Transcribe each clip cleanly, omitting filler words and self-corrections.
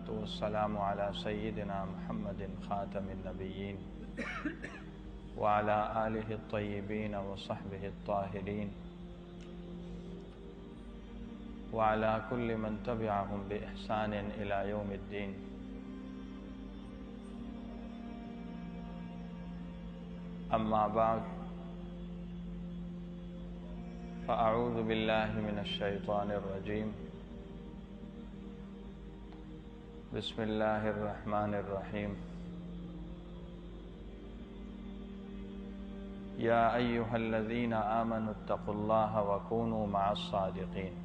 والسلام على سيدنا محمد خاتم النبيين وعلى آله الطيبين وصحبه الطاهرين وعلى كل من تبعهم بإحسان إلى يوم الدين. أما بعد، فأعوذ بالله من الشيطان الرجيم. بسم الله الرحمن الرحيم. يا أيها الذين آمنوا اتقوا الله وكونوا مع الصادقين.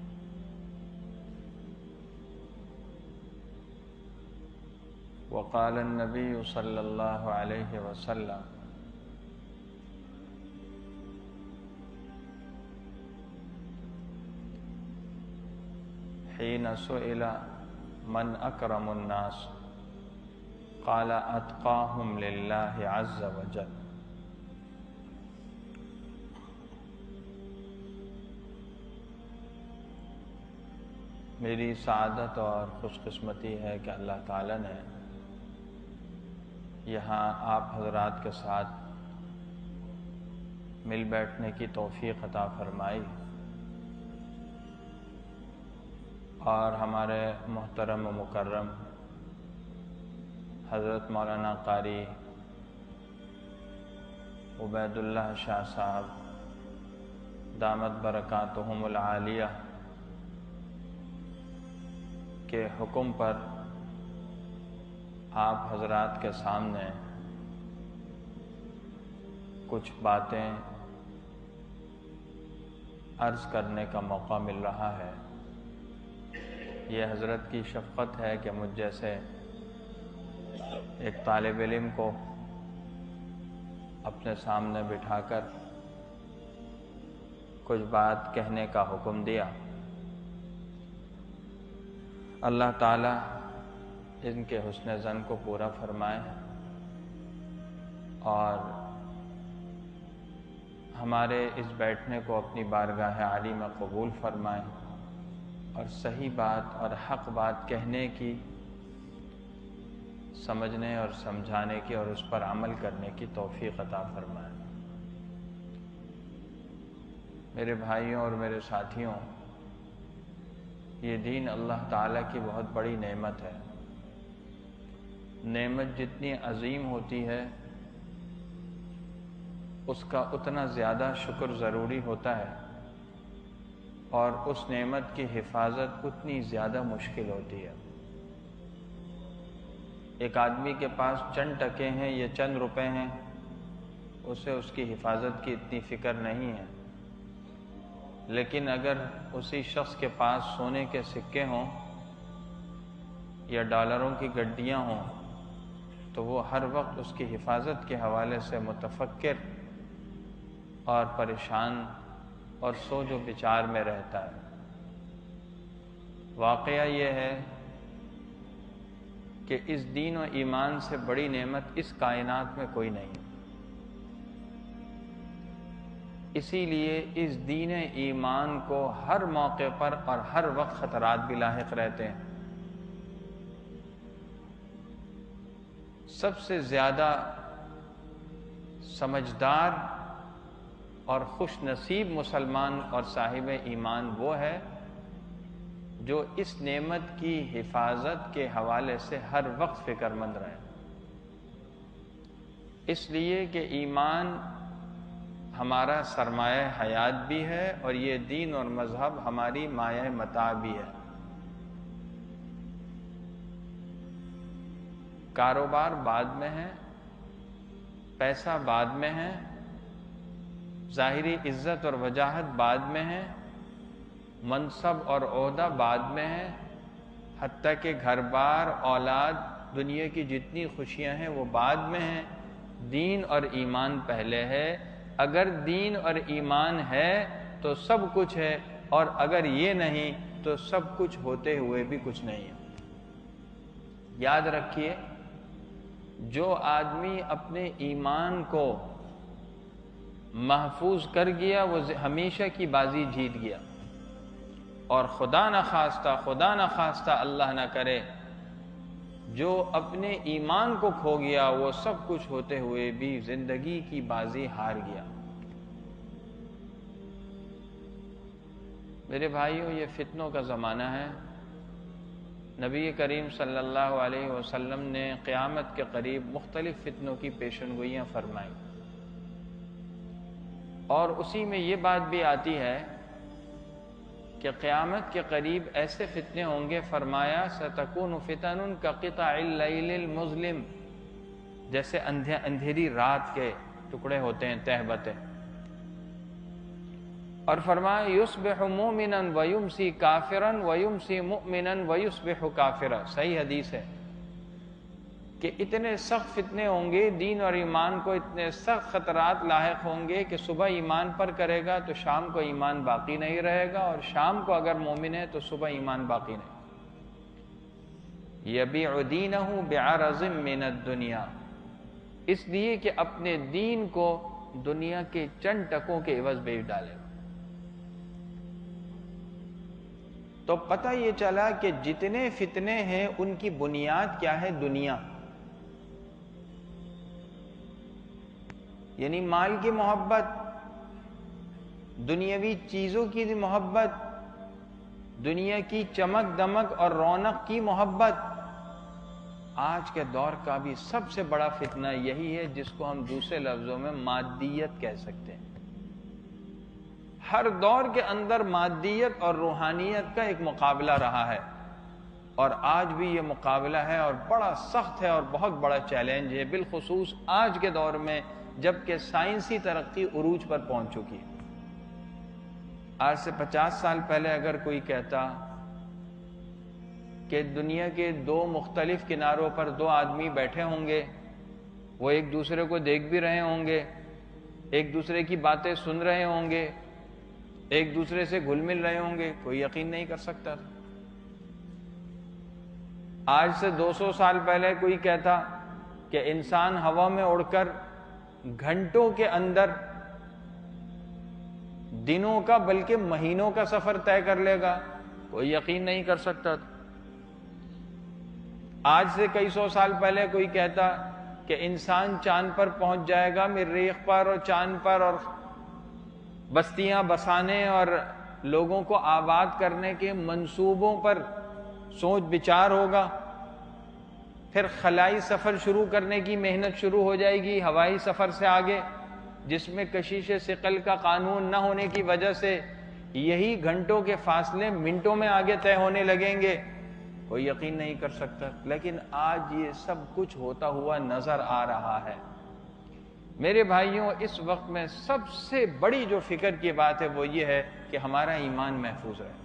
وقال النبي صلى الله عليه وسلم: حين سئل من أكرم الناس قال أتقاهم لله عز وجل. میری سعادت اور خوش قسمتی ہے کہ اللہ تعالیٰ نے یہاں آپ حضرات کے ساتھ مل بیٹھنے کی توفیق عطا فرمائی اور ہمارے محترم و مکرم حضرت مولانا قاری عبید اللہ شاہ صاحب دامت برکاتہم العالیہ کے حکم پر آپ حضرات کے سامنے کچھ باتیں عرض کرنے کا موقع مل رہا ہے. یہ حضرت کی شفقت ہے کہ مجھ جیسے ایک طالب علم کو اپنے سامنے بٹھا کر کچھ بات کہنے کا حکم دیا. اللہ تعالیٰ ان کے حسن ظن کو پورا فرمائے اور ہمارے اس بیٹھنے کو اپنی بارگاہ عالی میں قبول فرمائے اور صحیح بات اور حق بات کہنے کی، سمجھنے اور سمجھانے کی اور اس پر عمل کرنے کی توفیق عطا فرمائے. میرے بھائیوں اور میرے ساتھیوں، یہ دین اللہ تعالیٰ کی بہت بڑی نعمت ہے. نعمت جتنی عظیم ہوتی ہے اس کا اتنا زیادہ شکر ضروری ہوتا ہے اور اس نعمت کی حفاظت اتنی زیادہ مشکل ہوتی ہے. ایک آدمی کے پاس چند ٹکے ہیں یا چند روپے ہیں، اسے اس کی حفاظت کی اتنی فکر نہیں ہے، لیکن اگر اسی شخص کے پاس سونے کے سکے ہوں یا ڈالروں کی گڈیاں ہوں تو وہ ہر وقت اس کی حفاظت کے حوالے سے متفکر اور پریشان اور سوچ و بچار میں رہتا ہے. واقعہ یہ ہے کہ اس دین و ایمان سے بڑی نعمت اس کائنات میں کوئی نہیں. اسی لیے اس دین ایمان کو ہر موقع پر اور ہر وقت خطرات بھی لاحق رہتے ہیں. سب سے زیادہ سمجھدار اور خوش نصیب مسلمان اور صاحب ایمان وہ ہے جو اس نعمت کی حفاظت کے حوالے سے ہر وقت فکر مند رہے. اس لیے کہ ایمان ہمارا سرمایہ حیات بھی ہے اور یہ دین اور مذہب ہماری مایہ متاع بھی ہے. کاروبار بعد میں ہے، پیسہ بعد میں ہے، ظاہری عزت اور وجاہت بعد میں ہے، منصب اور عہدہ بعد میں ہے، حتیٰ کہ گھر بار، اولاد، دنیا کی جتنی خوشیاں ہیں وہ بعد میں ہیں. دین اور ایمان پہلے ہے. اگر دین اور ایمان ہے تو سب کچھ ہے، اور اگر یہ نہیں تو سب کچھ ہوتے ہوئے بھی کچھ نہیں ہے. یاد رکھیے، جو آدمی اپنے ایمان کو محفوظ کر گیا وہ ہمیشہ کی بازی جیت گیا. اور خدا نخواستہ اللہ نہ کرے جو اپنے ایمان کو کھو گیا وہ سب کچھ ہوتے ہوئے بھی زندگی کی بازی ہار گیا۔ میرے بھائیوں، یہ فتنوں کا زمانہ ہے۔ نبی کریم صلی اللہ علیہ وسلم نے قیامت کے قریب مختلف فتنوں کی پیشن گوئیاں فرمائیں، اور اسی میں یہ بات بھی آتی ہے کہ قیامت کے قریب ایسے فتنے ہوں گے، فرمایا ستکون فتن کقطع اللیل المظلم، جیسے اندھیری رات کے ٹکڑے ہوتے ہیں تہ بتہ، اور فرمایا یصبح مومنا ویمسی کافرا ویمسی مؤمنا ویصبح کافرا۔ صحیح حدیث ہے کہ اتنے سخت فتنے ہوں گے، دین اور ایمان کو اتنے سخت خطرات لاحق ہوں گے کہ صبح ایمان پر کرے گا تو شام کو ایمان باقی نہیں رہے گا، اور شام کو اگر مومن ہے تو صبح ایمان باقی نہیں۔ یبیع دینہ بعرض من الدنیا، اس لیے کہ اپنے دین کو دنیا کے چند ٹکوں کے عوض بیچ ڈالے گا۔ تو پتہ یہ چلا کہ جتنے فتنے ہیں ان کی بنیاد کیا ہے؟ دنیا، یعنی مال کی محبت، دنیاوی چیزوں کی محبت، دنیا کی چمک دمک اور رونق کی محبت۔ آج کے دور کا بھی سب سے بڑا فتنہ یہی ہے، جس کو ہم دوسرے لفظوں میں مادیت کہہ سکتے ہیں۔ ہر دور کے اندر مادیت اور روحانیت کا ایک مقابلہ رہا ہے، اور آج بھی یہ مقابلہ ہے، اور بڑا سخت ہے اور بہت بڑا چیلنج ہے، بالخصوص آج کے دور میں جبکہ سائنسی ترقی عروج پر پہنچ چکی ہے۔ آج سے 50 سال پہلے اگر کوئی کہتا کہ دنیا کے دو مختلف کناروں پر دو آدمی بیٹھے ہوں گے، وہ ایک دوسرے کو دیکھ بھی رہے ہوں گے، ایک دوسرے کی باتیں سن رہے ہوں گے، ایک دوسرے سے گھل مل رہے ہوں گے، کوئی یقین نہیں کر سکتا تھا۔ آج سے 200 سال پہلے کوئی کہتا کہ انسان ہوا میں اڑ کر گھنٹوں کے اندر دنوں کا بلکہ مہینوں کا سفر طے کر لے گا، کوئی یقین نہیں کر سکتا تھا۔ آج سے کئی سو سال پہلے کوئی کہتا کہ انسان چاند پر پہنچ جائے گا، مریخ پر اور چاند پر، اور بستیاں بسانے اور لوگوں کو آباد کرنے کے منصوبوں پر سوچ بچار ہوگا، پھر خلائی سفر شروع کرنے کی محنت شروع ہو جائے گی ہوائی سفر سے آگے، جس میں کشش ثقل کا قانون نہ ہونے کی وجہ سے یہی گھنٹوں کے فاصلے منٹوں میں آگے طے ہونے لگیں گے، کوئی یقین نہیں کر سکتا۔ لیکن آج یہ سب کچھ ہوتا ہوا نظر آ رہا ہے۔ میرے بھائیوں، اس وقت میں سب سے بڑی جو فکر کی بات ہے وہ یہ ہے کہ ہمارا ایمان محفوظ رہے۔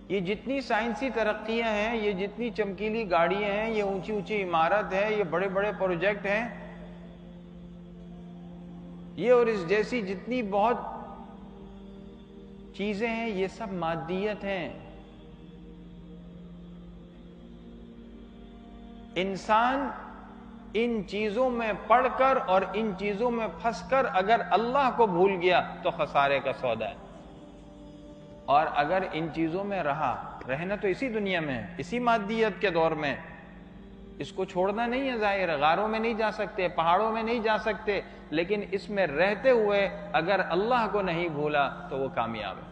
یہ جتنی سائنسی ترقیاں ہیں، یہ جتنی چمکیلی گاڑیاں ہیں، یہ اونچی اونچی عمارت ہے، یہ بڑے بڑے پروجیکٹ ہیں، یہ اور اس جیسی جتنی بہت چیزیں ہیں، یہ سب مادیت ہیں۔ انسان ان چیزوں میں پڑھ کر اور ان چیزوں میں پھنس کر اگر اللہ کو بھول گیا تو خسارے کا سودا ہے، اور اگر ان چیزوں میں رہنا تو اسی دنیا میں ہے، اسی مادیت کے دور میں، اس کو چھوڑنا نہیں ہے۔ ظاہر ہے غاروں میں نہیں جا سکتے، پہاڑوں میں نہیں جا سکتے، لیکن اس میں رہتے ہوئے اگر اللہ کو نہیں بھولا تو وہ کامیاب ہے۔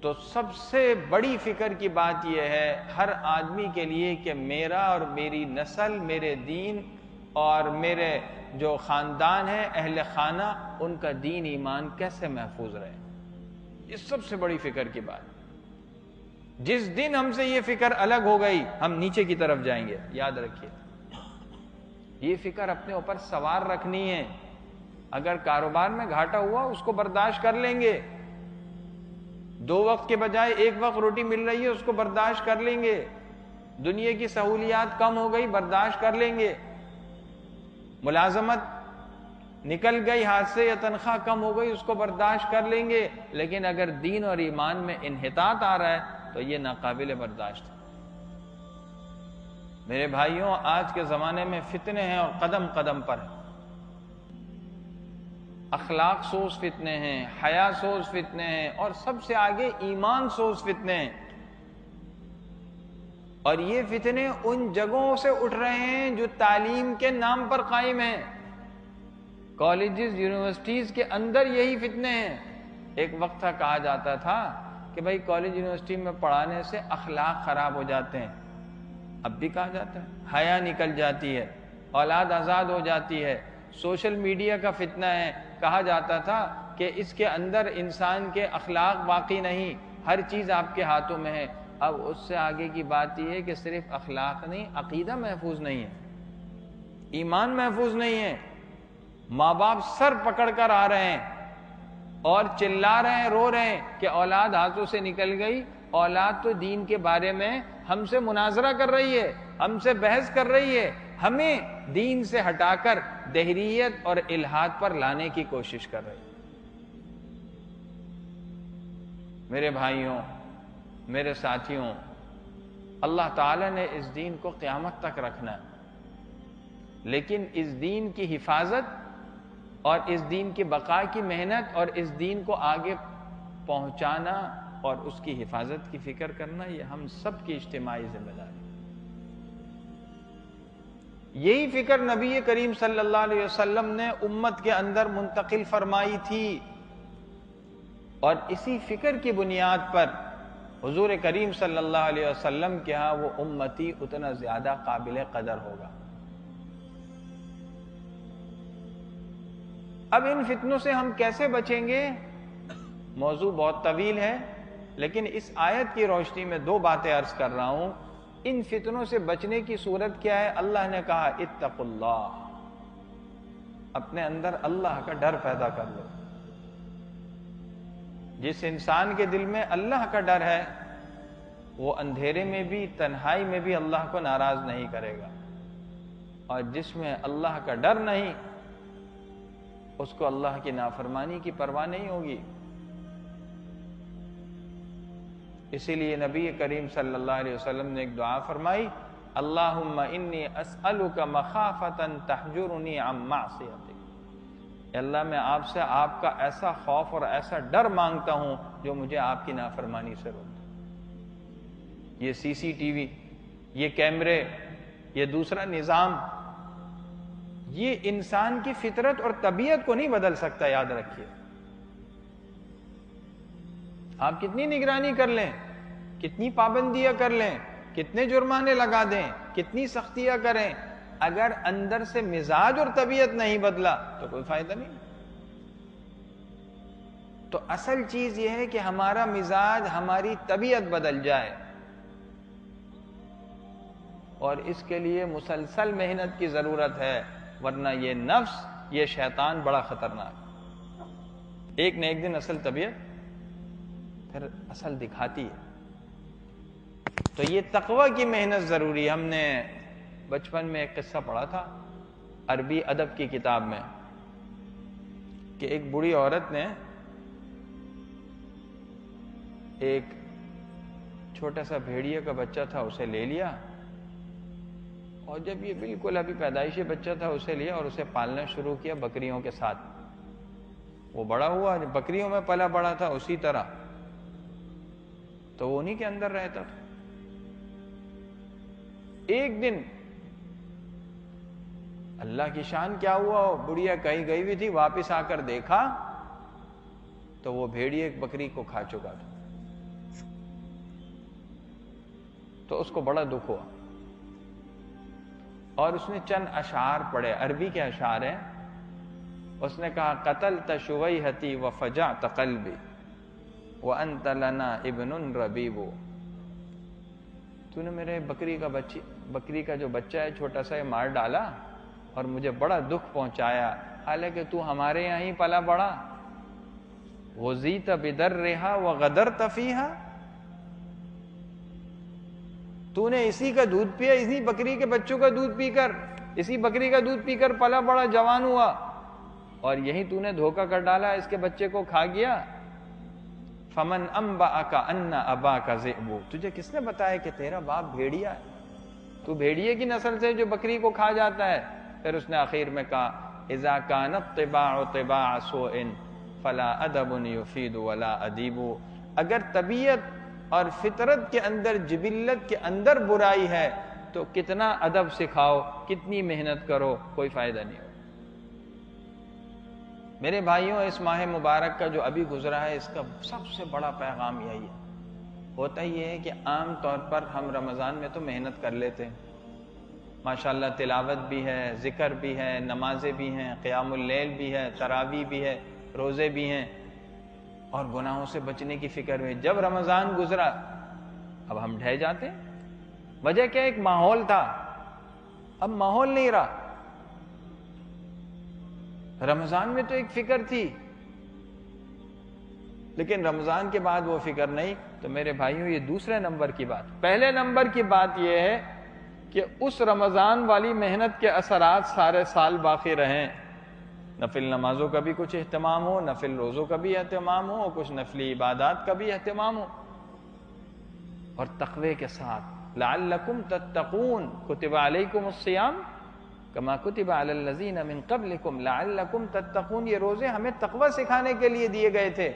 تو سب سے بڑی فکر کی بات یہ ہے ہر آدمی کے لیے کہ میرا اور میری نسل، میرے دین اور میرے جو خاندان ہے، اہل خانہ، ان کا دین ایمان کیسے محفوظ رہے۔ یہ سب سے بڑی فکر کی بات۔ جس دن ہم سے یہ فکر الگ ہو گئی، ہم نیچے کی طرف جائیں گے، یاد رکھیے۔ یہ فکر اپنے اوپر سوار رکھنی ہے۔ اگر کاروبار میں گھاٹا ہوا اس کو برداشت کر لیں گے، 2 وقت کے بجائے 1 وقت روٹی مل رہی ہے اس کو برداشت کر لیں گے، دنیا کی سہولیات کم ہو گئی برداشت کر لیں گے، ملازمت نکل گئی ہاتھ سے یا تنخواہ کم ہو گئی اس کو برداشت کر لیں گے۔ لیکن اگر دین اور ایمان میں انحطاط آ رہا ہے تو یہ ناقابل برداشت ہے۔ میرے بھائیوں، آج کے زمانے میں فتنے ہیں اور قدم قدم پر ہیں۔ اخلاق سوز فتنے ہیں، حیا سوز فتنے ہیں، اور سب سے آگے ایمان سوز فتنے ہیں۔ اور یہ فتنے ان جگہوں سے اٹھ رہے ہیں جو تعلیم کے نام پر قائم ہیں. کالجز یونیورسٹیز کے اندر یہی فتنے ہیں. ایک وقت تھا کہا جاتا تھا کہ بھائی کالج یونیورسٹی میں پڑھانے سے اخلاق خراب ہو جاتے ہیں. اب بھی کہا جاتا ہے. حیا نکل جاتی ہے، اولاد آزاد ہو جاتی ہے. سوشل میڈیا کا فتنہ ہے. کہا جاتا تھا کہ اس کے اندر انسان کے اخلاق باقی نہیں، ہر چیز آپ کے ہاتھوں میں ہے. اب اس سے آگے کی بات یہ ہے کہ صرف اخلاق نہیں، عقیدہ محفوظ نہیں ہے، ایمان محفوظ نہیں ہے. ماں باپ سر پکڑ کر آ رہے ہیں اور چلا رہے ہیں، رو رہے ہیں کہ اولاد ہاتھوں سے نکل گئی. اولاد تو دین کے بارے میں ہم سے مناظرہ کر رہی ہے، ہم سے بحث کر رہی ہے، ہمیں دین سے ہٹا کر دہریت اور الحاد پر لانے کی کوشش کر رہی ہے. میرے بھائیوں، میرے ساتھیوں، اللہ تعالیٰ نے اس دین کو قیامت تک رکھنا ہے، لیکن اس دین کی حفاظت اور اس دین کی بقا کی محنت اور اس دین کو آگے پہنچانا اور اس کی حفاظت کی فکر کرنا، یہ ہم سب کی اجتماعی ذمہ داری. یہی فکر نبی کریم صلی اللہ علیہ وسلم نے امت کے اندر منتقل فرمائی تھی، اور اسی فکر کی بنیاد پر حضور کریم صلی اللہ علیہ وسلم کے ہاں وہ امتی اتنا زیادہ قابل قدر ہوگا. اب ان فتنوں سے ہم کیسے بچیں گے؟ موضوع بہت طویل ہے، لیکن اس آیت کی روشنی میں دو باتیں عرض کر رہا ہوں. ان فتنوں سے بچنے کی صورت کیا ہے؟ اللہ نے کہا اتقوا اللہ، اپنے اندر اللہ کا ڈر پیدا کر لو. جس انسان کے دل میں اللہ کا ڈر ہے وہ اندھیرے میں بھی، تنہائی میں بھی اللہ کو ناراض نہیں کرے گا، اور جس میں اللہ کا ڈر نہیں اس کو اللہ کی نافرمانی کی پرواہ نہیں ہوگی. اسی لیے نبی کریم صلی اللہ علیہ وسلم نے ایک دعا فرمائی، اللہم انی اسألک مخافتا تحجرنی عن معصیتک. اے اللہ، میں آپ سے آپ کا ایسا خوف اور ایسا ڈر مانگتا ہوں جو مجھے آپ کی نافرمانی سے روکے. یہ سی سی ٹی وی، یہ کیمرے، یہ دوسرا نظام، یہ انسان کی فطرت اور طبیعت کو نہیں بدل سکتا. یاد رکھیے، آپ کتنی نگرانی کر لیں، کتنی پابندیاں کر لیں، کتنے جرمانے لگا دیں، کتنی سختیاں کریں، اگر اندر سے مزاج اور طبیعت نہیں بدلا تو کوئی فائدہ نہیں. تو اصل چیز یہ ہے کہ ہمارا مزاج، ہماری طبیعت بدل جائے، اور اس کے لیے مسلسل محنت کی ضرورت ہے، ورنہ یہ نفس، یہ شیطان بڑا خطرناک. ایک نہ ایک دن اصل طبیعت پھر اصل دکھاتی ہے. تو یہ تقوی کی محنت ضروری ہے. ہم نے بچپن میں ایک قصہ پڑھا تھا عربی ادب کی کتاب میں کہ ایک بوڑھی عورت نے ایک چھوٹا سا بھیڑیے کا بچہ تھا، اسے لے لیا، اور جب یہ بالکل ابھی پیدائشی بچہ تھا اسے لیا اور اسے پالنا شروع کیا بکریوں کے ساتھ. وہ بڑا ہوا، بکریوں میں پلا بڑا تھا اسی طرح، تو وہ انہی کے اندر رہتا تھا. ایک دن اللہ کی شان کیا ہوا، بڑھیا کہیں گئی ہوئی تھی، واپس آ کر دیکھا تو وہ بھیڑیے ایک بکری کو کھا چکا تھا. تو اس کو بڑا دکھ ہوا اور اس نے چند اشعار پڑھے، عربی کے اشعار ہیں. اس نے کہا قتلت شویہتی وفجعت قلبی وانت لنا ابن ربیب. تو نے میرے بکری کا جو بچہ ہے چھوٹا سا مار ڈالا اور مجھے بڑا دکھ پہنچایا، حالانکہ تو ہمارے یہاں ہی پلا بڑا. غزیت بدرہا وغدرت فیہا، تو نے اسی کا دودھ پیا، اسی بکری کے بچوں کا دودھ پی کر، اسی بکری کا دودھ پی کر پلا بڑا جوان ہوا، اور یہی تو نے دھوکہ کر ڈالا، اس کے بچے کو کھا گیا. فمن انبأک ان اباک ذئب، تجھے کس نے بتایا کہ تیرا باپ بھیڑیا ہے، تو بھیڑیے کی نسل سے جو بکری کو کھا جاتا ہے. پھر اس نے آخر میں کہا اذا کانت طباع طباع سوء فلا ادب یفید ولا ادیب. اگر طبیعت اور فطرت کے اندر، جبلت کے اندر برائی ہے، تو کتنا ادب سکھاؤ، کتنی محنت کرو، کوئی فائدہ نہیں ہو۔ میرے بھائیوں، اس ماہ مبارک کا جو ابھی گزرا ہے، اس کا سب سے بڑا پیغام یہی ہے۔ ہوتا یہ ہے کہ عام طور پر ہم رمضان میں تو محنت کر لیتے ہیں، ماشاءاللہ تلاوت بھی ہے، ذکر بھی ہے، نمازیں بھی ہیں، قیام اللیل بھی ہے، تراویح بھی ہے، روزے بھی ہیں، اور گناہوں سے بچنے کی فکر میں۔ جب رمضان گزرا اب ہم ڈھہ جاتے ہیں۔ وجہ کیا؟ ایک ماحول تھا، اب ماحول نہیں رہا۔ رمضان میں تو ایک فکر تھی، لیکن رمضان کے بعد وہ فکر نہیں۔ تو میرے بھائیوں، یہ دوسرے نمبر کی بات۔ پہلے نمبر کی بات یہ ہے کہ اس رمضان والی محنت کے اثرات سارے سال باقی رہیں، نفل نمازوں کا بھی کچھ اہتمام ہو، نفل روزوں کا بھی اہتمام ہو، کچھ نفلی عبادات کا بھی اہتمام ہو، اور تقوی کے ساتھ لعلکم تتقون، کتب علیکم الصیام کما کتب علی الذین من قبلکم لعلکم تتقون۔ یہ روزے ہمیں تقوی سکھانے کے لیے دیے گئے تھے۔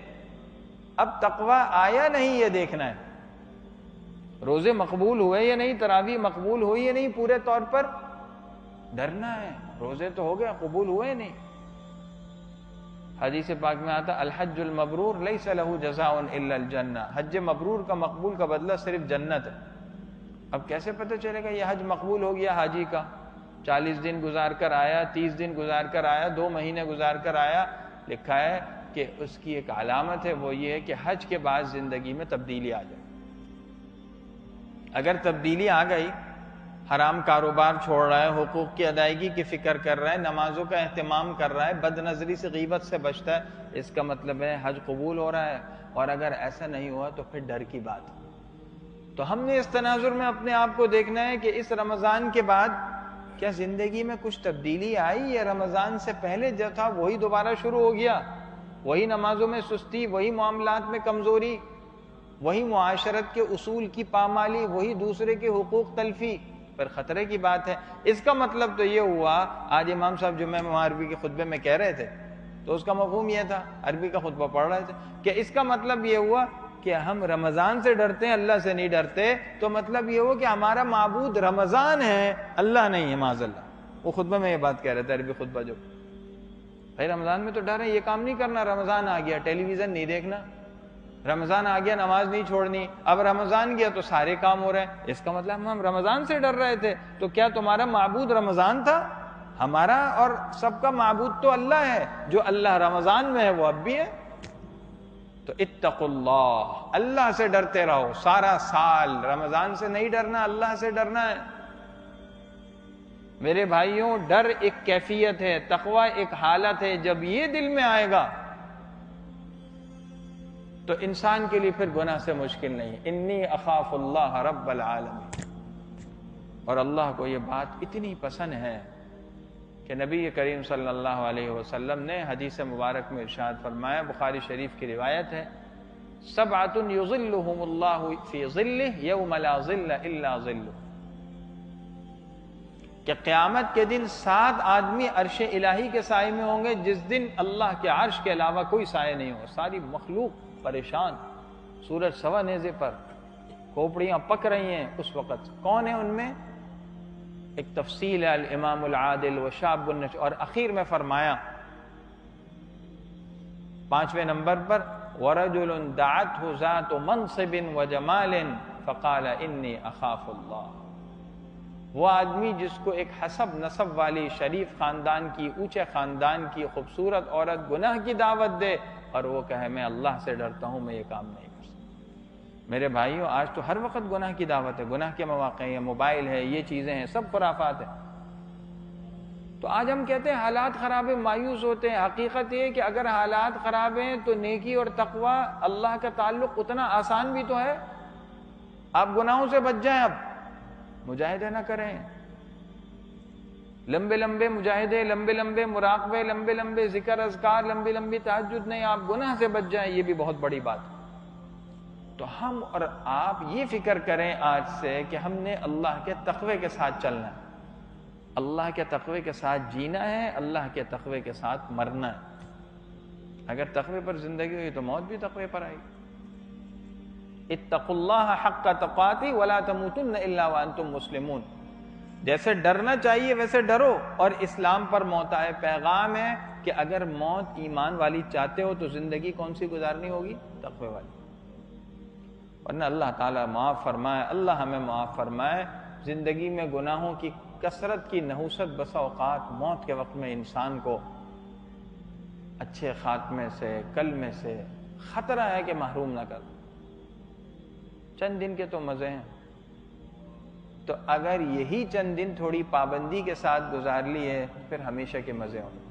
اب تقوی آیا نہیں، یہ دیکھنا ہے۔ روزے مقبول ہوئے یا نہیں، تراویح مقبول ہوئی یا نہیں، پورے طور پر ڈرنا ہے۔ روزے تو ہو گئے، قبول ہوئے نہیں۔ حدیث پاک میں آتا الحج المبرور لیس له جزاء الا الجنہ، حج مبرور کا، مقبول کا بدلہ صرف جنت ہے۔ اب کیسے پتہ چلے گا یہ حج مقبول ہو گیا حاجی کا؟ 40 دن گزار کر آیا، 30 دن گزار کر آیا، 2 مہینے گزار کر آیا؟ لکھا ہے کہ اس کی ایک علامت ہے، وہ یہ ہے کہ حج کے بعد زندگی میں تبدیلی آ جائے۔ اگر تبدیلی آ گئی، حرام کاروبار چھوڑ رہا ہے، حقوق کی ادائیگی کی فکر کر رہا ہے، نمازوں کا اہتمام کر رہا ہے، بد نظری سے، غیبت سے بچتا ہے، اس کا مطلب ہے حج قبول ہو رہا ہے۔ اور اگر ایسا نہیں ہوا تو پھر ڈر کی بات ہے۔ تو ہم نے اس تناظر میں اپنے آپ کو دیکھنا ہے کہ اس رمضان کے بعد کیا زندگی میں کچھ تبدیلی آئی، یا رمضان سے پہلے جو تھا وہی دوبارہ شروع ہو گیا؟ وہی نمازوں میں سستی، وہی معاملات میں کمزوری، وہی معاشرت کے اصول کی پامالی، وہی دوسرے کے حقوق تلفی؟ پر خطرے کی بات ہے۔ اس کا مطلب تو یہ ہوا، آج امام صاحب جمعہ میں عربی کے خطبے میں کہہ رہے تھے، تو اس کا مفہوم یہ تھا، عربی کا خطبہ پڑھ رہے تھے، کہ اس کا مطلب یہ ہوا کہ ہم رمضان سے ڈرتے ہیں، اللہ سے نہیں ڈرتے۔ تو مطلب یہ ہوا کہ ہمارا معبود رمضان ہے، اللہ نہیں ہے، معاذ اللہ۔ وہ خطبہ میں یہ بات کہہ رہے تھے، عربی خطبہ جو، بھائی رمضان میں تو ڈر ہے، یہ کام نہیں کرنا، رمضان آ گیا ٹیلی ویژن نہیں دیکھنا، رمضان آ گیا نماز نہیں چھوڑنی، اب رمضان گیا تو سارے کام ہو رہے ہیں۔ اس کا مطلب ہم رمضان سے ڈر رہے تھے۔ تو کیا تمہارا معبود رمضان تھا؟ ہمارا اور سب کا معبود تو اللہ ہے، جو اللہ رمضان میں ہے وہ اب بھی ہے۔ تو اتقوا اللہ، اللہ سے ڈرتے رہو سارا سال، رمضان سے نہیں ڈرنا، اللہ سے ڈرنا ہے۔ میرے بھائیوں، ڈر ایک کیفیت ہے، تقوی ایک حالت ہے۔ جب یہ دل میں آئے گا تو انسان کے لیے پھر گناہ سے مشکل نہیں۔ انی اخاف اللہ رب العالمین۔ اور اللہ کو یہ بات اتنی پسند ہے کہ نبی کریم صلی اللہ علیہ وسلم نے حدیث مبارک میں ارشاد فرمایا، بخاری شریف کی روایت ہے، سبعۃ یظلھم اللہ فی ظلہ یوم لا ظل الا ظلہ، کہ قیامت کے دن 7 آدمی عرش الہی کے سائے میں ہوں گے، جس دن اللہ کے عرش کے علاوہ کوئی سایہ نہیں ہو۔ ساری مخلوق پریشان، سورج سوا نیزے پر، کھوپڑیاں پک رہی ہیں اس وقت۔ کون ہے ان میں؟ ایک تفصیل ہے، الامام العادل وشاب النش، اور اخیر میں فرمایا 5ویں نمبر پر، ورجل دعته ذات منصب وجمال فقال انی اخاف اللہ۔ وہ آدمی جس کو ایک حسب نسب والی شریف خاندان کی، اونچے خاندان کی خوبصورت عورت گناہ کی دعوت دے اور وہ کہے میں اللہ سے ڈرتا ہوں، میں یہ کام نہیں کر سکتا۔ میرے بھائیوں، آج تو ہر وقت گناہ کی دعوت ہے، گناہ کے مواقع ہیں، موبائل ہے، یہ چیزیں ہیں، سب خرافات ہیں۔ تو آج ہم کہتے ہیں حالات خراب ہیں، مایوس ہوتے ہیں۔ حقیقت یہ کہ اگر حالات خراب ہیں تو نیکی اور تقوی، اللہ کا تعلق اتنا آسان بھی تو ہے۔ آپ گناہوں سے بچ جائیں، اب مجاہدے نہ کریں، لمبے لمبے مجاہدے، لمبے لمبے مراقبے، لمبے لمبے ذکر اذکار، لمبی لمبی تہجد نہیں، آپ گناہ سے بچ جائیں، یہ بھی بہت بڑی بات ہے۔ تو ہم اور آپ یہ فکر کریں آج سے کہ ہم نے اللہ کے تقوی کے ساتھ چلنا ہے، اللہ کے تقوی کے ساتھ جینا ہے، اللہ کے تقوی کے ساتھ مرنا ہے۔ اگر تقوی پر زندگی ہوئی تو موت بھی تقوی پر آئے گی۔ اتقوا اللہ حق تقاتہ ولا تموتن الا وانتم مسلمون. جیسے ڈرنا چاہیے ویسے ڈرو اور اسلام پر موت آئے. پیغام ہے کہ اگر موت ایمان والی چاہتے ہو تو زندگی کون سی گزارنی ہوگی؟ تقوی والی. ورنہ اللہ تعالیٰ معاف فرمائے، اللہ ہمیں معاف فرمائے. زندگی میں گناہوں کی کثرت کی نحوست بسا اوقات موت کے وقت میں انسان کو اچھے خاتمے سے، کلمے سے خطرہ ہے کہ محروم نہ کر. چند دن کے تو مزے ہیں، تو اگر یہی چند دن تھوڑی پابندی کے ساتھ گزار لیے پھر ہمیشہ کے مزے ہوں گے.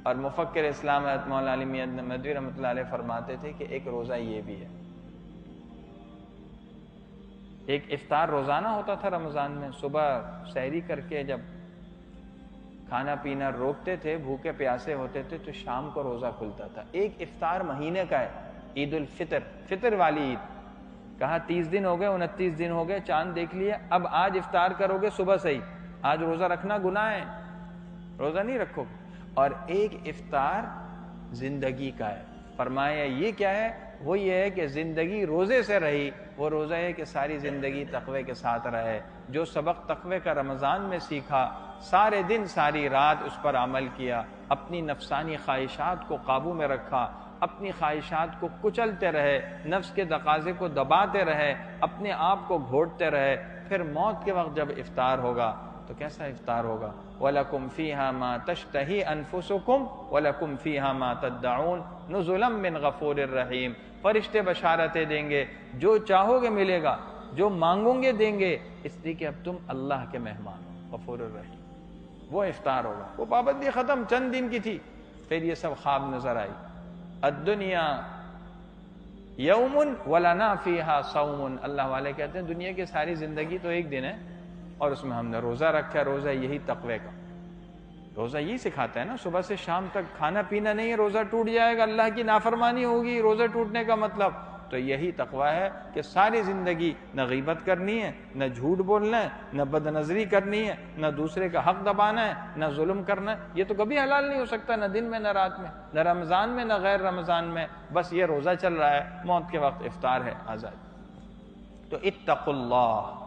اور مفکر اسلام حضرت مولانا علی میاں ندوی رحمۃ اللہ علیہ فرماتے تھے کہ ایک روزہ یہ بھی ہے. ایک افطار روزانہ ہوتا تھا رمضان میں. صبح سحری کر کے جب کھانا پینا روکتے تھے، بھوکے پیاسے ہوتے تھے، تو شام کو روزہ کھلتا تھا. ایک افطار مہینے کا ہے، عید الفطر، فطر والی عید. کہا 30 دن ہو گئے، 29 دن ہو گئے، چاند دیکھ لیا، اب آج افطار کرو گے صبح سے ہی. آج روزہ رکھنا گناہ ہے، روزہ نہیں رکھو گے. اور ایک افطار زندگی کا ہے. فرمایا یہ کیا ہے؟ وہ یہ ہے کہ زندگی روزے سے رہی. وہ روزہ ہے کہ ساری زندگی تقوی کے ساتھ رہے. جو سبق تقوی کا رمضان میں سیکھا، سارے دن ساری رات اس پر عمل کیا، اپنی نفسانی خواہشات کو قابو میں رکھا، اپنی خواہشات کو کچلتے رہے، نفس کے تقاضے کو دباتے رہے، اپنے آپ کو گھوٹتے رہے. پھر موت کے وقت جب افطار ہوگا تو کیسا افطار ہوگا؟ وَلَكُمْ فِيهَا مَا تَشْتَهِي أَنفُسُكُمْ وَلَكُمْ فِيهَا مَا تَدَّعُونَ نُزُلًا مِّن غَفُورٍ رَحِيمٍ. فرشتے بشارتیں دیں گے، جو چاہو گے ملے گا، جو مانگو گے دیں گے، اس لیے کہ اب تم اللہ کے مہمان ہو. غفور الرحیم. وہ افطار ہوگا. وہ پابندی ختم، چند دن کی تھی، پھر یہ سب خواب نظر آئی. الدنیا یوم ولنا فیہا صوم. اللہ والے کہتے ہیں دنیا کی ساری زندگی تو ایک دن ہے اور اس میں ہم نے روزہ رکھا. روزہ یہی تقوی کا، روزہ یہی سکھاتا ہے نا. صبح سے شام تک کھانا پینا نہیں ہے، روزہ ٹوٹ جائے گا، اللہ کی نافرمانی ہوگی. روزہ ٹوٹنے کا مطلب تو یہی تقوی ہے کہ ساری زندگی نہ غیبت کرنی ہے، نہ جھوٹ بولنا ہے، نہ بد نظری کرنی ہے، نہ دوسرے کا حق دبانا ہے، نہ ظلم کرنا ہے. یہ تو کبھی حلال نہیں ہو سکتا، نہ دن میں نہ رات میں، نہ رمضان میں نہ غیر رمضان میں. بس یہ روزہ چل رہا ہے، موت کے وقت افطار ہے، آزاد. تو اتقوا اللہ.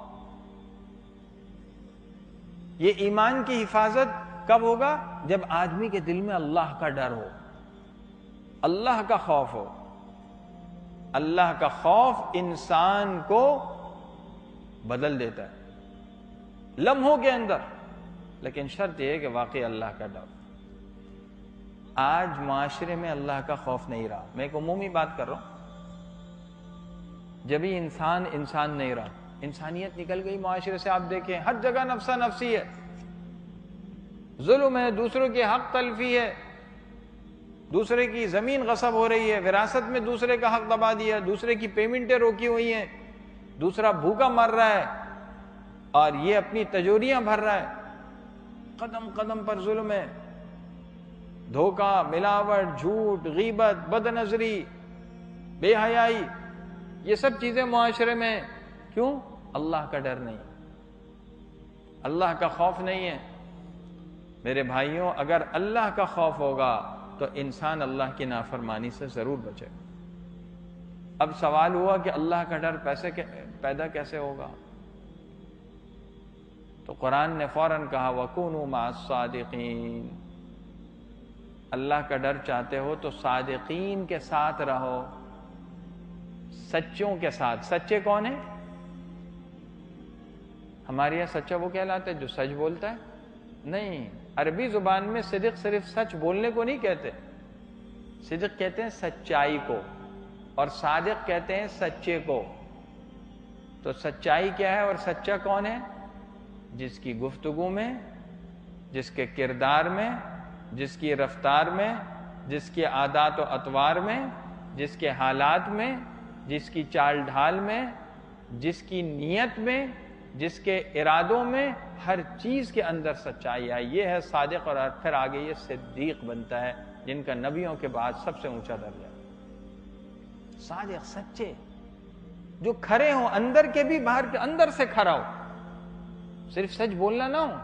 یہ ایمان کی حفاظت کب ہوگا؟ جب آدمی کے دل میں اللہ کا ڈر ہو، اللہ کا خوف ہو. اللہ کا خوف انسان کو بدل دیتا ہے لمحوں کے اندر، لیکن شرط یہ ہے کہ واقعی اللہ کا ڈر. آج معاشرے میں اللہ کا خوف نہیں رہا. میں ایک عمومی بات کر رہا ہوں. جبھی انسان نہیں رہا، انسانیت نکل گئی معاشرے سے. آپ دیکھیں ہر جگہ نفسا نفسی ہے، ظلم ہے، دوسروں کے حق تلفی ہے، دوسرے کی زمین غصب ہو رہی ہے، وراثت میں دوسرے کا حق دبا دیا، دوسرے کی پیمنٹیں روکی ہوئی ہیں، دوسرا بھوکا مر رہا ہے اور یہ اپنی تجوریاں بھر رہا ہے. قدم قدم پر ظلم ہے، دھوکہ، ملاوٹ، جھوٹ، غیبت، بد نظری، بے حیائی، یہ سب چیزیں معاشرے میں. کیوں؟ اللہ کا ڈر نہیں، اللہ کا خوف نہیں ہے. میرے بھائیوں، اگر اللہ کا خوف ہوگا تو انسان اللہ کی نافرمانی سے ضرور بچے. اب سوال ہوا کہ اللہ کا ڈر پیدا کیسے ہوگا؟ تو قرآن نے فوراً کہا وَكُونُوا مَعَ الصَّادِقِينَ. اللہ کا ڈر چاہتے ہو تو صادقین کے ساتھ رہو، سچوں کے ساتھ. سچے کون ہیں؟ ہمارے یہاں سچا وہ کہلاتا ہے جو سچ بولتا ہے؟ نہیں، عربی زبان میں صدق صرف سچ بولنے کو نہیں کہتے. صدق کہتے ہیں سچائی کو، اور صادق کہتے ہیں سچے کو. تو سچائی کیا ہے اور سچا کون ہے؟ جس کی گفتگو میں، جس کے کردار میں، جس کی رفتار میں، جس کے عادات و اطوار میں، جس کے حالات میں، جس کی چال ڈھال میں، جس کی نیت میں، جس کے ارادوں میں، ہر چیز کے اندر سچائی ہے. یہ ہے صادق. اور پھر آگے یہ صدیق بنتا ہے، جن کا نبیوں کے بعد سب سے اونچا درجہ. صادق، سچے، جو کھرے ہوں، اندر کے بھی باہر کے، اندر سے کھرا ہو، صرف سچ بولنا نہ ہو،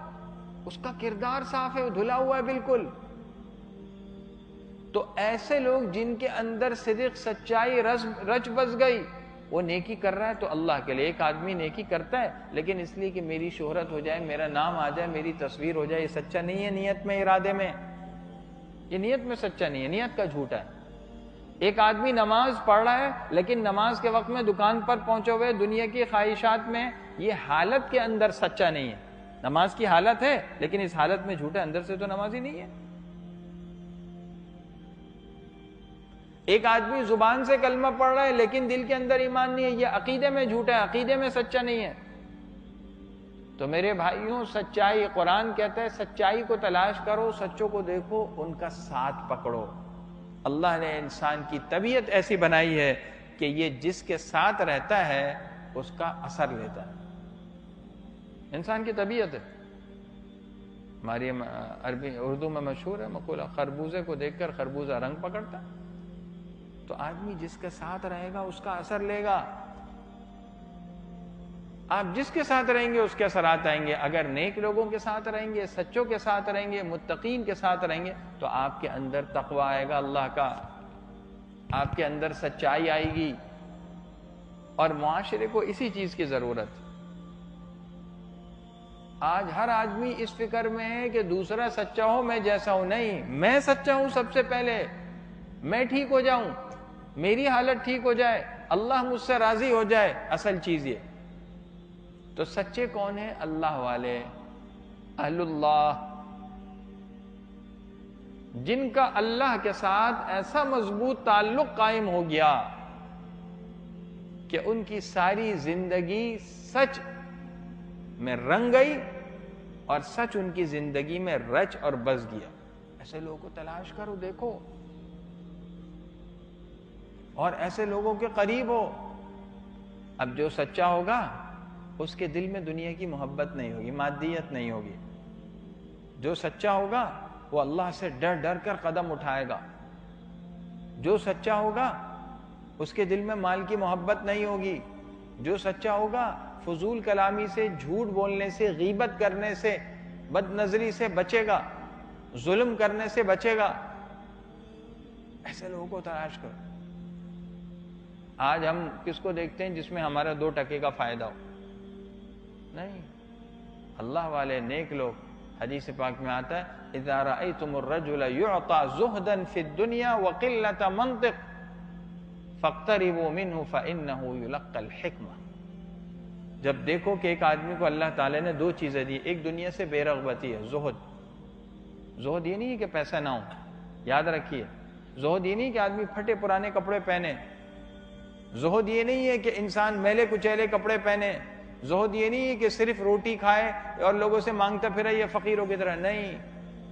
اس کا کردار صاف ہے، دھلا ہوا ہے بالکل. تو ایسے لوگ جن کے اندر صدق، سچائی رچ بس گئی، وہ نیکی کر رہا ہے تو اللہ کے لیے. ایک آدمی نیکی کرتا ہے لیکن اس لیے کہ میری شہرت ہو جائے, میرا نام آ جائے, میری تصویر ہو جائے, یہ سچا نہیں ہے نیت میں, ارادے میں, یہ نیت میں سچا نہیں ہے, نیت کا جھوٹا ہے. ایک آدمی نماز پڑھ رہا ہے لیکن نماز کے وقت میں دکان پر پہنچے ہوئے دنیا کی خواہشات میں, یہ حالت کے اندر سچا نہیں ہے. نماز کی حالت ہے لیکن اس حالت میں جھوٹا, اندر سے تو نماز ہی نہیں ہے. ایک آدمی زبان سے کلمہ پڑھ رہا ہے لیکن دل کے اندر ایمان نہیں ہے, یہ عقیدے میں جھوٹا ہے, عقیدے میں سچا نہیں ہے. تو میرے بھائیوں, سچائی, قرآن کہتا ہے سچائی کو تلاش کرو, سچوں کو دیکھو, ان کا ساتھ پکڑو. اللہ نے انسان کی طبیعت ایسی بنائی ہے کہ یہ جس کے ساتھ رہتا ہے اس کا اثر لیتا ہے. انسان کی طبیعت ہے. ہماری عربی اردو میں مشہور ہے مقولہ, خربوزے کو دیکھ کر خربوزہ رنگ پکڑتا. تو آدمی جس کے ساتھ رہے گا اس کا اثر لے گا. آپ جس کے ساتھ رہیں گے اس کے اثرات آئیں گے. اگر نیک لوگوں کے ساتھ رہیں گے, سچوں کے ساتھ رہیں گے, متقین کے ساتھ رہیں گے تو آپ کے اندر تقویٰ آئے گا اللہ کا, آپ کے اندر سچائی آئے گی. اور معاشرے کو اسی چیز کی ضرورت. آج ہر آدمی اس فکر میں ہے کہ دوسرا سچا ہو میں جیسا ہوں. نہیں, میں سچا ہوں سب سے پہلے, میں ٹھیک ہو جاؤں, میری حالت ٹھیک ہو جائے, اللہ مجھ سے راضی ہو جائے. اصل چیز یہ. تو سچے کون ہیں؟ اللہ والے, اہل اللہ, جن کا اللہ کے ساتھ ایسا مضبوط تعلق قائم ہو گیا کہ ان کی ساری زندگی سچ میں رنگ گئی اور سچ ان کی زندگی میں رچ اور بس گیا. ایسے لوگوں کو تلاش کرو, دیکھو, اور ایسے لوگوں کے قریب ہو. اب جو سچا ہوگا اس کے دل میں دنیا کی محبت نہیں ہوگی, مادیت نہیں ہوگی. جو سچا ہوگا وہ اللہ سے ڈر ڈر کر قدم اٹھائے گا. جو سچا ہوگا اس کے دل میں مال کی محبت نہیں ہوگی. جو سچا ہوگا فضول کلامی سے, جھوٹ بولنے سے, غیبت کرنے سے, بد نظری سے بچے گا, ظلم کرنے سے بچے گا. ایسے لوگوں کو تلاش کرو. آج ہم کس کو دیکھتے ہیں جس میں ہمارا 2 ٹکے کا فائدہ ہو؟ نہیں. اللہ والے نیک لوگ, حدیث پاک میں آتا ہے اذا رأيتم الرجل يعطى زهدا في الدنيا وقلة منطق فاقتربوا منه فإنه يلقى الحكمة. جب دیکھو کہ ایک آدمی کو اللہ تعالیٰ نے 2 چیزیں دی, ایک دنیا سے بے رغبتی ہے, زہد. زہد یہ نہیں ہے کہ پیسہ نہ ہو, یاد رکھیے. زہد یہ نہیں کہ آدمی پھٹے پرانے کپڑے پہنے. زہد یہ نہیں ہے کہ انسان میلے کچیلے کپڑے پہنے. زہد یہ نہیں ہے کہ صرف روٹی کھائے اور لوگوں سے مانگتا پھرے یہ فقیروں کی طرح. نہیں,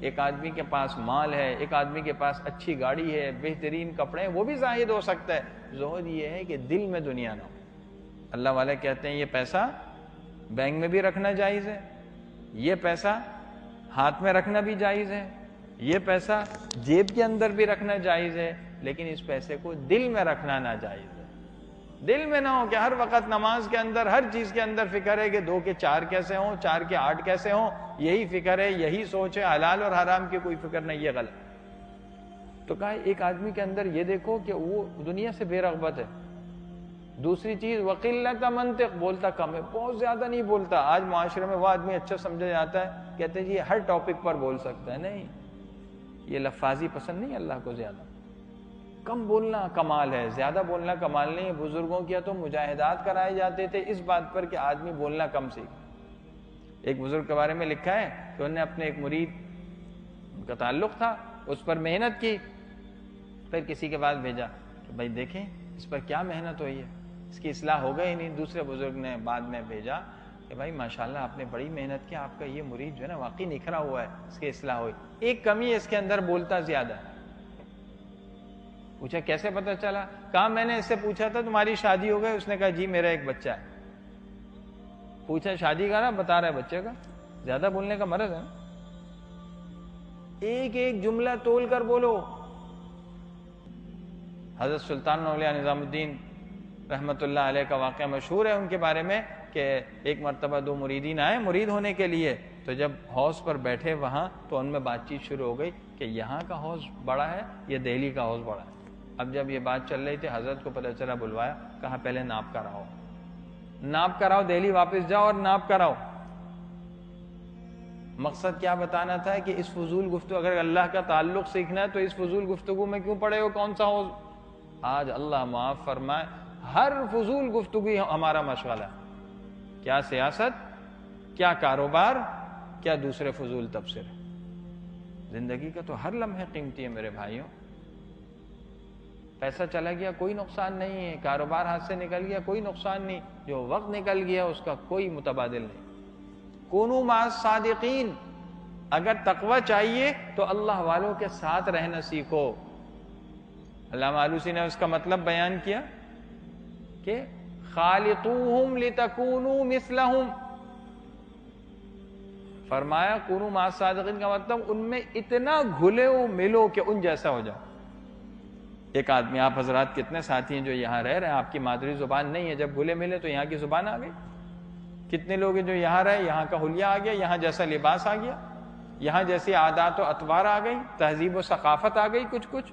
ایک آدمی کے پاس مال ہے, ایک آدمی کے پاس اچھی گاڑی ہے, بہترین کپڑے ہیں, وہ بھی زاہد ہو سکتا ہے. زہد یہ ہے کہ دل میں دنیا نہ ہو. اللہ والے کہتے ہیں یہ پیسہ بینک میں بھی رکھنا جائز ہے, یہ پیسہ ہاتھ میں رکھنا بھی جائز ہے, یہ پیسہ جیب کے اندر بھی رکھنا جائز ہے, لیکن اس پیسے کو دل میں رکھنا ناجائز ہے. دل میں نہ ہو کہ ہر وقت نماز کے اندر, ہر چیز کے اندر فکر ہے کہ 2 کے 4 کیسے ہوں, 4 کے 8 کیسے ہوں. یہی فکر ہے, یہی سوچ ہے, حلال اور حرام کی کوئی فکر نہیں. یہ غلط. تو کہا ایک آدمی کے اندر یہ دیکھو کہ وہ دنیا سے بے رغبت ہے. دوسری چیز وقلت منطق, بولتا کم ہے, بہت زیادہ نہیں بولتا. آج معاشرے میں وہ آدمی اچھا سمجھا جاتا ہے, کہتے ہیں جی ہر ٹاپک پر بول سکتا ہے. نہیں, یہ لفاظی پسند نہیں اللہ کو. زیادہ کم بولنا کمال ہے, زیادہ بولنا کمال نہیں ہے. بزرگوں کیا تو مجاہدات کرائے جاتے تھے اس بات پر کہ آدمی بولنا کم سیکھ. ایک بزرگ کے بارے میں لکھا ہے کہ انہوں نے اپنے ایک مرید کا تعلق تھا, اس پر محنت کی, پھر کسی کے پاس بھیجا کہ بھائی دیکھیں اس پر کیا محنت ہوئی ہے, اس کی اصلاح ہو گئی نہیں. دوسرے بزرگ نے بعد میں بھیجا کہ بھائی ماشاءاللہ آپ نے بڑی محنت کی, آپ کا یہ مرید جو ہے نا واقعی نکھرا ہوا ہے, اس کی اصلاح ہوئی. ایک کمی ہے اس کے اندر, بولتا زیادہ ہے. پوچھا کیسے پتہ چلا؟ کہا میں نے اس سے پوچھا تھا تمہاری شادی ہو گئی؟ اس نے کہا جی میرا ایک بچہ ہے. پوچھا شادی کا نا؟ بتا رہا ہے بچے کا. زیادہ بولنے کا مرض ہے نا. ایک ایک جملہ تول کر بولو. حضرت سلطان اولیاء نظام الدین رحمت اللہ علیہ کا واقعہ مشہور ہے ان کے بارے میں کہ ایک مرتبہ 2 مریدین آئے مرید ہونے کے لیے. تو جب حوض پر بیٹھے وہاں تو ان میں بات چیت شروع ہو گئی کہ یہاں کا حوض بڑا ہے یا دہلی کا حوض بڑا ہے. اب جب یہ بات چل رہی تھی حضرت کو پتہ چلا، بلوایا، کہا پہلے ناپ کراؤ، ناپ کراؤ، دہلی واپس جاؤ اور ناپ کراؤ۔ مقصد کیا بتانا تھا کہ اس فضول گفتگو، اگر اللہ کا تعلق سیکھنا ہے تو اس فضول گفتگو میں کیوں پڑے ہو؟ کون سا ہو؟ آج اللہ معاف فرمائے ہر فضول گفتگو ہمارا مشغلہ ہے، کیا سیاست، کیا کاروبار، کیا دوسرے فضول تبصرے۔ زندگی کا تو ہر لمحے قیمتی ہے میرے بھائیوں۔ پیسہ چلا گیا کوئی نقصان نہیں ہے، کاروبار ہاتھ سے نکل گیا کوئی نقصان نہیں، جو وقت نکل گیا اس کا کوئی متبادل نہیں۔ کونوا مع الصادقین، اگر تقوی چاہیے تو اللہ والوں کے ساتھ رہنا سیکھو۔ علامہ آلوسی نے اس کا مطلب بیان کیا کہ خالطوہم لتکونوا مثلہم، فرمایا کونوا مع الصادقین کا مطلب ان میں اتنا گھلے ہو ملو کہ ان جیسا ہو جاؤ۔ ایک آدمی، آپ حضرات کتنے ساتھی ہیں جو یہاں رہ رہے ہیں، آپ کی مادری زبان نہیں ہے، جب گھلے ملے تو یہاں کی زبان آ گئی۔ کتنے لوگ ہیں جو یہاں رہے، یہاں کا حلیہ آ گیا، یہاں جیسا لباس آ گیا، یہاں جیسی عادات و اطوار آ گئی، تہذیب و ثقافت آ گئی کچھ کچھ۔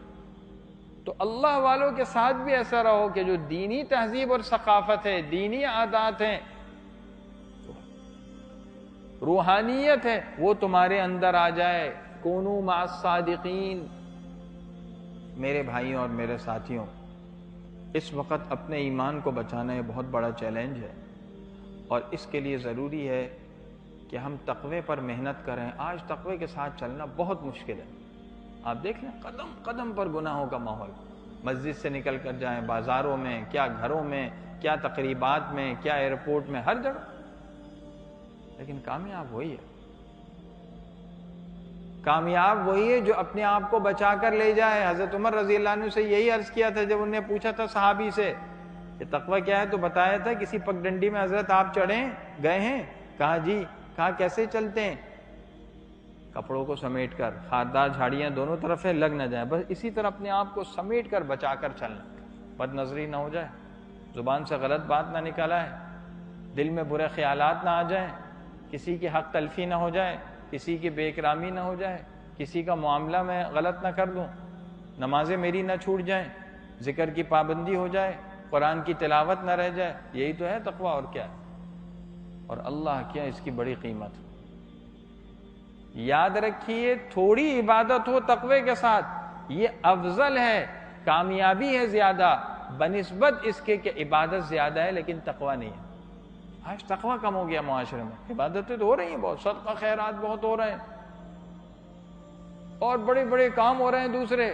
تو اللہ والوں کے ساتھ بھی ایسا رہو کہ جو دینی تہذیب اور ثقافت ہے، دینی عادات ہیں، روحانیت ہے، وہ تمہارے اندر آ جائے۔ کونوا مع الصادقین۔ میرے بھائیوں اور میرے ساتھیوں، اس وقت اپنے ایمان کو بچانا یہ بہت بڑا چیلنج ہے، اور اس کے لیے ضروری ہے کہ ہم تقوی پر محنت کریں۔ آج تقوی کے ساتھ چلنا بہت مشکل ہے۔ آپ دیکھ لیں قدم قدم پر گناہوں کا ماحول، مسجد سے نکل کر جائیں، بازاروں میں، کیا گھروں میں، کیا تقریبات میں، کیا ایئرپورٹ میں، ہر جگہ۔ لیکن کامیاب وہی ہے، کامیاب وہی ہے جو اپنے آپ کو بچا کر لے جائے۔ حضرت عمر رضی اللہ عنہ سے یہی عرض کیا تھا جب انہوں نے پوچھا تھا صحابی سے کہ تقوی کیا ہے، تو بتایا تھا کسی پگڈنڈی میں حضرت آپ چڑھیں گئے ہیں؟ کہا جی۔ کہا کیسے چلتے ہیں؟ کپڑوں کو سمیٹ کر، خاردار جھاڑیاں دونوں طرف ہے، لگ نہ جائیں، بس اسی طرح اپنے آپ کو سمیٹ کر بچا کر چلنا، بد نظری نہ ہو جائے، زبان سے غلط بات نہ نکل آئے، دل میں برے خیالات نہ آ جائیں، کسی کی حق تلفی نہ ہو جائے، کسی کی بے اکرامی نہ ہو جائے، کسی کا معاملہ میں غلط نہ کر دوں، نمازیں میری نہ چھوٹ جائیں، ذکر کی پابندی ہو جائے، قرآن کی تلاوت نہ رہ جائے۔ یہی تو ہے تقویٰ، اور کیا ہے؟ اور اللہ کیا اس کی بڑی قیمت۔ یاد رکھیے تھوڑی عبادت ہو تقوی کے ساتھ یہ افضل ہے، کامیابی ہے زیادہ بنسبت اس کے کہ عبادت زیادہ ہے لیکن تقوی نہیں ہے۔ آج تقوی کم ہو گیا معاشرے میں، عبادتیں تو ہو رہی ہیں بہت، صدقہ خیرات بہت ہو رہے ہیں اور بڑے بڑے کام ہو رہے ہیں دوسرے،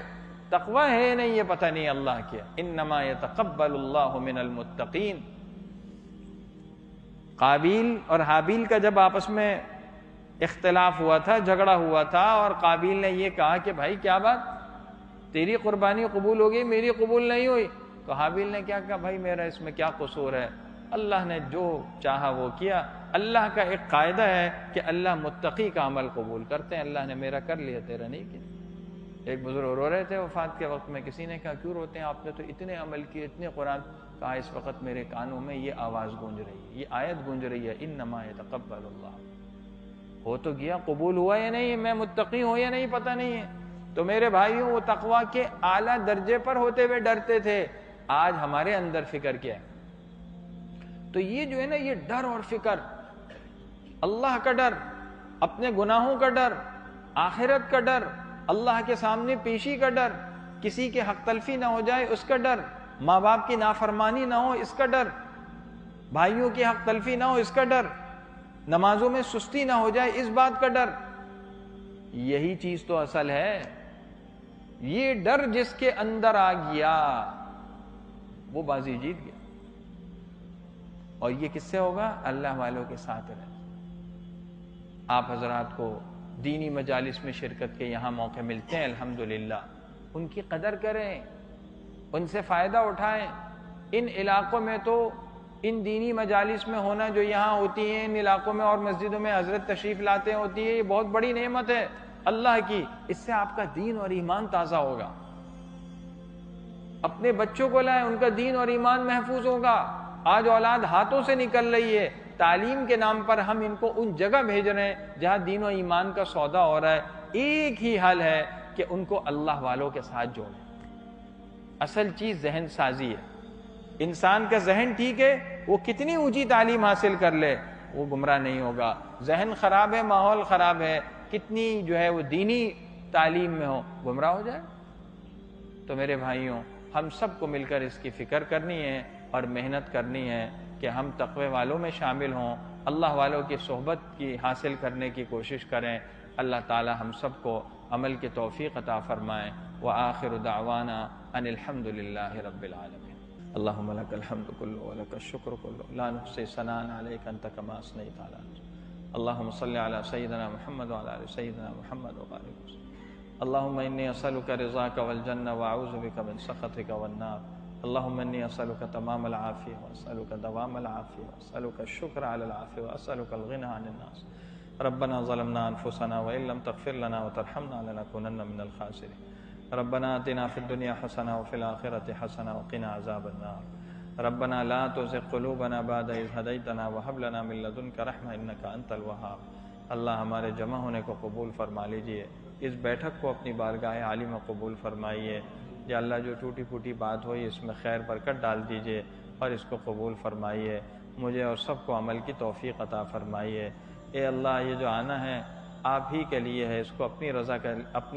تقوی ہے نہیں، یہ پتہ نہیں اللہ کیا۔ انما یتقبل اللہ من المتقین۔ قابیل اور حابیل کا جب آپس میں اختلاف ہوا تھا، جھگڑا ہوا تھا، اور قابیل نے یہ کہا کہ بھائی کیا بات، تیری قربانی قبول ہو گئی، میری قبول نہیں ہوئی، تو حابیل نے کیا کہا، بھائی میرا اس میں کیا قصور ہے، اللہ نے جو چاہا وہ کیا۔ اللہ کا ایک قاعدہ ہے کہ اللہ متقی کا عمل قبول کرتے ہیں، اللہ نے میرا کر لیا، تیرا نہیں کیا۔ ایک بزرگ رو رہے تھے وفات کے وقت میں، کسی نے کہا کیوں روتے ہیں، آپ نے تو اتنے عمل کیے، اتنے قرآن۔ کہا اس وقت میرے کانوں میں یہ آواز گونج رہی ہے، یہ آیت گونج رہی ہے، انما یتقبل اللہ۔ ہو تو گیا، قبول ہوا یا نہیں، میں متقی ہوں یا نہیں پتہ نہیں ہے۔ تو میرے بھائیوں، وہ تقویٰ کے اعلیٰ درجے پر ہوتے ہوئے ڈرتے تھے، آج ہمارے اندر فکر کیا ہے؟ تو یہ جو ہے نا، یہ ڈر اور فکر، اللہ کا ڈر، اپنے گناہوں کا ڈر، آخرت کا ڈر، اللہ کے سامنے پیشی کا ڈر، کسی کے حق تلفی نہ ہو جائے اس کا ڈر، ماں باپ کی نافرمانی نہ ہو اس کا ڈر، بھائیوں کی حق تلفی نہ ہو اس کا ڈر، نمازوں میں سستی نہ ہو جائے اس بات کا ڈر۔ یہی چیز تو اصل ہے۔ یہ ڈر جس کے اندر آ گیا وہ بازی جیت گیا۔ اور یہ کس سے ہوگا؟ اللہ والوں کے ساتھ رہے۔ آپ حضرات کو دینی مجالس میں شرکت کے یہاں موقع ملتے ہیں، الحمدللہ، ان کی قدر کریں، ان سے فائدہ اٹھائیں۔ ان علاقوں میں تو ان دینی مجالس میں ہونا جو یہاں ہوتی ہیں، ان علاقوں میں اور مسجدوں میں حضرت تشریف لاتے ہوتی ہے، یہ بہت بڑی نعمت ہے اللہ کی۔ اس سے آپ کا دین اور ایمان تازہ ہوگا۔ اپنے بچوں کو لائیں، ان کا دین اور ایمان محفوظ ہوگا۔ آج اولاد ہاتھوں سے نکل رہی ہے، تعلیم کے نام پر ہم ان کو ان جگہ بھیج رہے ہیں جہاں دین و ایمان کا سودا ہو رہا ہے۔ ایک ہی حل ہے کہ ان کو اللہ والوں کے ساتھ جوڑیں، اصل چیز ذہن سازی ہے. انسان کا ذہن ٹھیک ہے، وہ کتنی اونچی تعلیم حاصل کر لے وہ گمراہ نہیں ہوگا. ذہن خراب ہے، ماحول خراب ہے، کتنی جو ہے وہ دینی تعلیم میں ہو، گمراہ ہو جائے. تو میرے بھائیوں، ہم سب کو مل کر اس کی فکر کرنی ہے اور محنت کرنی ہے کہ ہم تقوی والوں میں شامل ہوں، اللہ والوں کی صحبت کی حاصل کرنے کی کوشش کریں. اللہ تعالی ہم سب کو عمل کی توفیق عطا فرمائے. وآخر دعوانا ان الحمد للہ رب العالمین. اللہم لک الحمد کلہ ولک الشکر کلہ لا نحصی ثناء علیک انت کما اثنیت علی نفسک. اللہم صلی علی سیدنا محمد وعلی آل سیدنا محمد وبارک وسلم. اللہم انی اسألک رضاک والجنہ واعوذ بک من سخطک والنار. اللہم انی اسألک تمام العافیہ واسألک دوام العافیہ واسألک الشکر علی العافیہ واسألک الغنی عن الناس. ربنا ظلمنا انفسنا وان لم تغفر لنا وترحمنا لنکونن من الخاسرین. ربنا آتنا فی الدنیا حسنہ وفی الآخرۃ حسنہ وقنا عذاب النار. ربنا لا تزغ قلوبنا بعد اذ ہدیتنا وہب لنا من لدنک رحمہ انک انت الوہاب. اللہ ہمارے جمع ہونے کو قبول فرما لیجئے، اس بیٹھک کو اپنی بارگاہ عالی میں قبول فرمائیے. یا اللہ جو ٹوٹی پھوٹی بات ہوئی اس میں خیر برکت ڈال دیجئے اور اس کو قبول فرمائیے. مجھے اور سب کو عمل کی توفیق عطا فرمائیے. اے اللہ، یہ جو آنا ہے آپ ہی کے لیے ہے، اس کو اپنی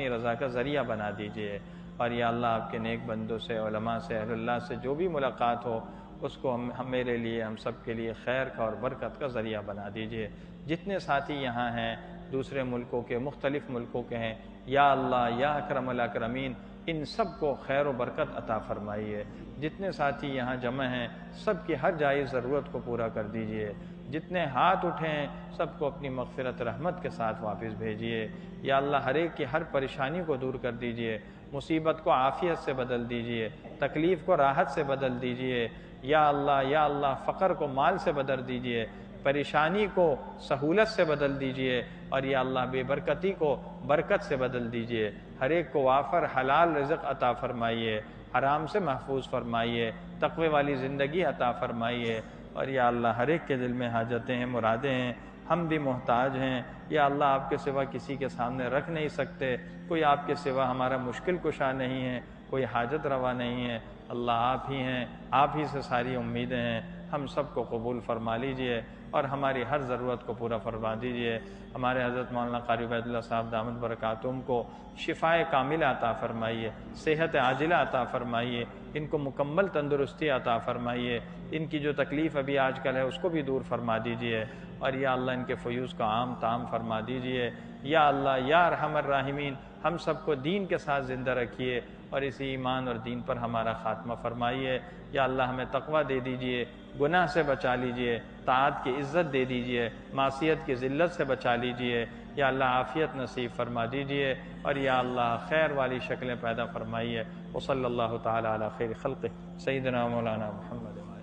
رضا کا ذریعہ بنا دیجئے. اور یا اللہ آپ کے نیک بندوں سے، علماء سے، اہل اللہ سے جو بھی ملاقات ہو اس کو میرے لیے، ہم سب کے لیے خیر کا اور برکت کا ذریعہ بنا دیجئے. جتنے ساتھی یہاں ہیں دوسرے ملکوں کے، مختلف ملکوں کے ہیں، یا اللہ یا اکرم الاکرمین ان سب کو خیر و برکت عطا فرمائیے. جتنے ساتھی یہاں جمع ہیں سب کی ہر جائز ضرورت کو پورا کر دیجئے. جتنے ہاتھ اٹھے ہیں سب کو اپنی مغفرت رحمت کے ساتھ واپس بھیجیے. یا اللہ ہر ایک کی ہر پریشانی کو دور کر دیجئے، مصیبت کو عافیت سے بدل دیجئے، تکلیف کو راحت سے بدل دیجئے. یا اللہ فقر کو مال سے بدل دیجئے، پریشانی کو سہولت سے بدل دیجئے، اور یا اللہ بے برکتی کو برکت سے بدل دیجئے. ہر ایک کو وافر حلال رزق عطا فرمائیے، حرام سے محفوظ فرمائیے، تقوی والی زندگی عطا فرمائیے. اور یا اللہ ہر ایک کے دل میں حاجتیں ہیں، مرادیں ہیں، ہم بھی محتاج ہیں. یا اللہ آپ کے سوا کسی کے سامنے رکھ نہیں سکتے، کوئی آپ کے سوا ہمارا مشکل کشا نہیں ہے، کوئی حاجت روا نہیں ہے. اللہ آپ ہی ہیں، آپ ہی سے ساری امیدیں ہیں. ہم سب کو قبول فرما لیجئے اور ہماری ہر ضرورت کو پورا فرما دیجئے. ہمارے حضرت مولانا قاری عبید اللہ صاحب دامت برکاتہم کو شفائے کاملہ عطا فرمائیے، صحت عاجلہ عطا فرمائیے، ان کو مکمل تندرستی عطا فرمائیے. ان کی جو تکلیف ابھی آج کل ہے اس کو بھی دور فرما دیجئے. اور یا اللہ ان کے فیوز کا عام تام فرما دیجئے. یا اللہ یا ارحم الراحمین ہم سب کو دین کے ساتھ زندہ رکھیے اور اسی ایمان اور دین پر ہمارا خاتمہ فرمائیے. یا اللہ ہمیں تقوی دے دیجئے، گناہ سے بچا لیجئے، طاعت کی عزت دے دیجئے، معصیت کی ذلت سے بچا لیجئے. یا اللہ عافیت نصیب فرما دیجئے اور یا اللہ خیر والی شکلیں پیدا فرمائیے. وصلی اللہ تعالی علی خیر خلقہ سیدنا مولانا محمد.